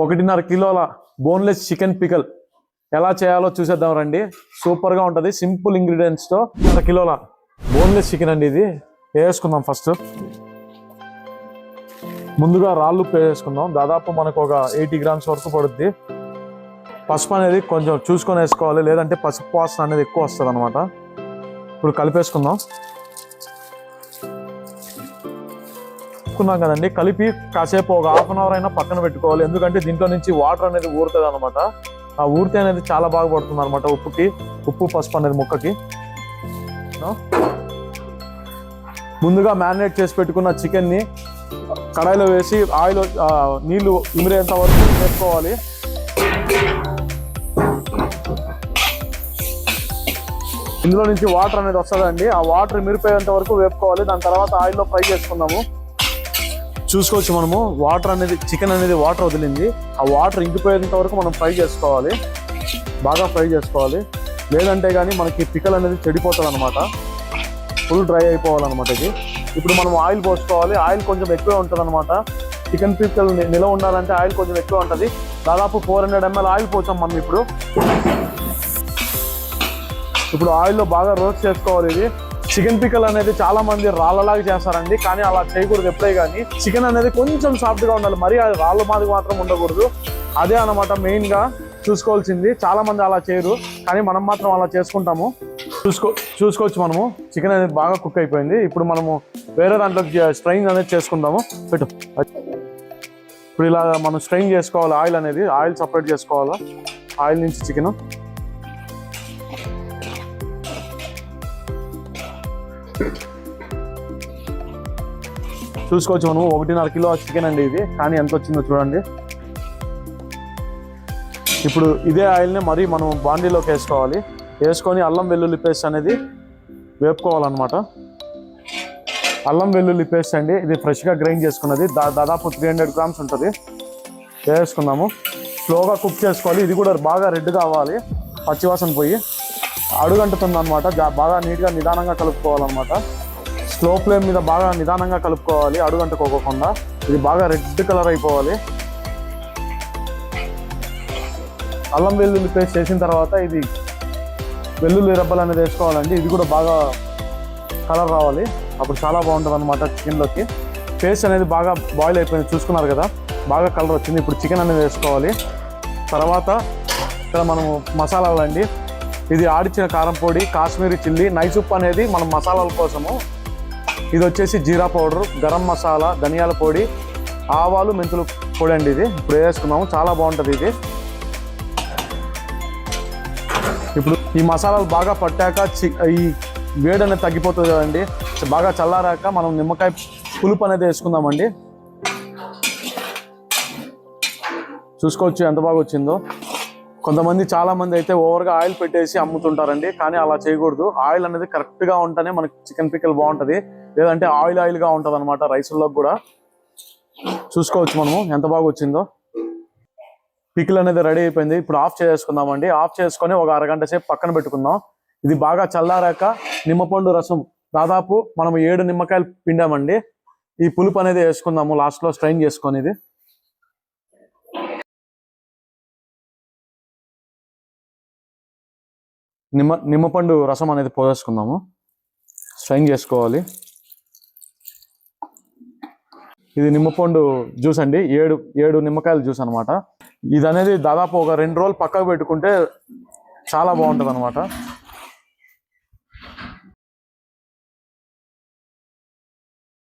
1.5 కిలోల boneless chicken pickle ఎలా చేయాలో చూసేద్దాం రండి. సూపర్గా ఉంటుంది. సింపుల్ ఇంగ్రీడియంట్స్తో 1 కిలోల బోన్లెస్ చికెన్ అండి. ఇది వేసుకుందాం. ఫస్ట్ ముందుగా రాళ్ళు వేసుకుందాం. దాదాపు మనకు ఒక 80 గ్రామ్స్ వరకు పడుద్ది. పసుపు అనేది కొంచెం చూసుకొని వేసుకోవాలి, లేదంటే పసుపు వాసన అనేది ఎక్కువ వస్తుంది అనమాట. ఇప్పుడు కలిపేసుకుందాం. కదండి, కలిపి కాసేపు ఒక హాఫ్ అన్ అవర్ అయినా పక్కన పెట్టుకోవాలి. ఎందుకంటే దీంట్లో నుంచి వాటర్ అనేది ఊరుతుంది అనమాట. ఆ ఊరితే అనేది చాలా బాగా పడుతుంది అనమాట. ఉప్పు పసుపు అనేది ముక్కకి. ముందుగా మ్యారినేట్ చేసి పెట్టుకున్న చికెన్ని కడాయిలో వేసి ఆయిల్ నీళ్లు ఇమిరేంత వరకు వేసుకోవాలి. ఇందులో నుంచి వాటర్ అనేది వస్తుందండి. ఆ వాటర్ ఇమిరిపోయేంత వరకు వేపుకోవాలి. దాని తర్వాత ఆయిల్లో ఫ్రై చేసుకుందాము. చూసుకోవచ్చు మనము వాటర్ అనేది, చికెన్ అనేది వాటర్ వదిలింది. ఆ వాటర్ ఇంకిపోయేంత వరకు మనం ఫ్రై చేసుకోవాలి. బాగా ఫ్రై చేసుకోవాలి, లేదంటే కానీ మనకి పికల్ అనేది చెడిపోతుంది అనమాట. ఫుల్ డ్రై అయిపోవాలన్నమాట ఇది. ఇప్పుడు మనం ఆయిల్ పోసుకోవాలి. ఆయిల్ కొంచెం ఎక్కువే ఉంటుంది అనమాట. చికెన్ పికల్ నిలవ ఉండాలంటే ఆయిల్ కొంచెం ఎక్కువ ఉంటుంది. దాదాపు 400 ml ఆయిల్ పోసాం మనం. ఇప్పుడు ఆయిల్లో బాగా రోస్ట్ చేసుకోవాలి. ఇది చికెన్ పికల్ అనేది చాలా మంది రాళ్ళలాగా చేస్తారండి, కానీ అలా చేయకూడదు ఎప్పుడే కానీ. చికెన్ అనేది కొంచెం సాఫ్ట్గా ఉండాలి, మరి అది రాళ్ళ మాదిరి మాత్రం ఉండకూడదు. అదే అనమాట మెయిన్గా చూసుకోవాల్సింది. చాలా మంది అలా చేయరు, కానీ మనం మాత్రం అలా చేసుకుంటాము. చూసుకోవచ్చు మనము చికెన్ అనేది బాగా కుక్ అయిపోయింది. ఇప్పుడు మనము వేరే దాంట్లోకి స్ట్రైన్ అనేది చేసుకుందాము. ఇప్పుడు ఇలా మనం స్ట్రైన్ చేసుకోవాలి. ఆయిల్ సపరేట్ చేసుకోవాలి. ఆయిల్ నుంచి చికెన్ చూసుకోవచ్చు మనము. 1.5 కిలో చికెన్ అండి ఇది, కానీ ఎంత వచ్చిందో చూడండి. ఇప్పుడు ఇదే ఆయిల్ని మరి మనం బాండీలోకి వేసుకొని అల్లం వెల్లుల్లి పేస్ట్ అనేది వేపుకోవాలన్నమాట. అల్లం వెల్లుల్లి పేస్ట్ అండి, ఇది ఫ్రెష్గా గ్రైండ్ చేసుకున్నది. దాదాపు 300 గ్రామ్స్ ఉంటుంది. వేసుకుందాము. స్లోగా కుక్ చేసుకోవాలి. ఇది కూడా బాగా రెడ్ కావాలి, పచ్చివాసన పోయి. అడుగంటుతుంది అనమాట. బాగా నీట్గా నిదానంగా కలుపుకోవాలన్నమాట. స్లో ఫ్లేమ్ మీద బాగా నిదానంగా కలుపుకోవాలి, అడుగంటుకోకుండా. ఇది బాగా రెడ్ కలర్ అయిపోవాలి. అల్లం వెల్లుల్లి పేస్ట్ చేసిన తర్వాత ఇది వెల్లుల్లి రెబ్బలు అనేది వేసుకోవాలండి. ఇది కూడా బాగా కలర్ రావాలి, అప్పుడు చాలా బాగుంటుంది అనమాట చికెన్లోకి. పేస్ట్ అనేది బాగా బాయిల్ అయిపోయింది, చూసుకున్నారు కదా, బాగా కలర్ వచ్చింది. ఇప్పుడు చికెన్ అనేది వేసుకోవాలి. తర్వాత ఇక్కడ మనము మసాలాలు అండి. ఇది ఆడిచ్చిన కారం పొడి, కాశ్మీరీ చిల్లీ, నైస్ ఉప్పు అనేది మనం మసాలాల కోసము. ఇది వచ్చేసి జీరా పౌడర్, గరం మసాలా, ధనియాల పొడి, ఆవాలు, మెంతుల పొడి అండి. ఇది ఇప్పుడు వేసుకున్నాము, చాలా బాగుంటుంది ఇది. ఇప్పుడు ఈ మసాలాలు బాగా పట్టాక ఈ వేడి అనేది తగ్గిపోతుంది కదండి. బాగా చల్లారాక మనం నిమ్మకాయ పులుపు అనేది వేసుకుందామండి. చూసుకోవచ్చు ఎంత బాగా వచ్చిందో. చాలా మంది అయితే ఓవర్గా ఆయిల్ పెట్టేసి అమ్ముతుంటారండి, కానీ అలా చేయకూడదు. ఆయిల్ అనేది కరెక్ట్గా ఉంటేనే మనకి చికెన్ పికల్ బాగుంటుంది, లేదంటే ఆయిల్గా ఉంటుంది అనమాట రైసుల్లో కూడా. చూసుకోవచ్చు మనము ఎంత బాగా వచ్చిందో. పికిల్ అనేది రెడీ అయిపోయింది. ఇప్పుడు ఆఫ్ చేసుకుందామండి. ఆఫ్ చేసుకొని ఒక అరగంట సేపు పక్కన పెట్టుకుందాం. ఇది బాగా చల్లారాక నిమ్మపండు రసం దాదాపు మనం 7 నిమ్మకాయలు పిండామండి. ఈ పులుపు అనేది వేసుకుందాము లాస్ట్లో స్ట్రైన్ చేసుకొని. ఇది నిమ్మపండు రసం అనేది పోసేసుకుందాము. స్ట్రైన్ చేసుకోవాలి. ఇది నిమ్మపండు జ్యూస్ అండి, 7 నిమ్మకాయల జ్యూస్ అనమాట. ఇది అనేది దాదాపు ఒక 2 రోజులు పక్కకు పెట్టుకుంటే చాలా బాగుంటుంది అనమాట.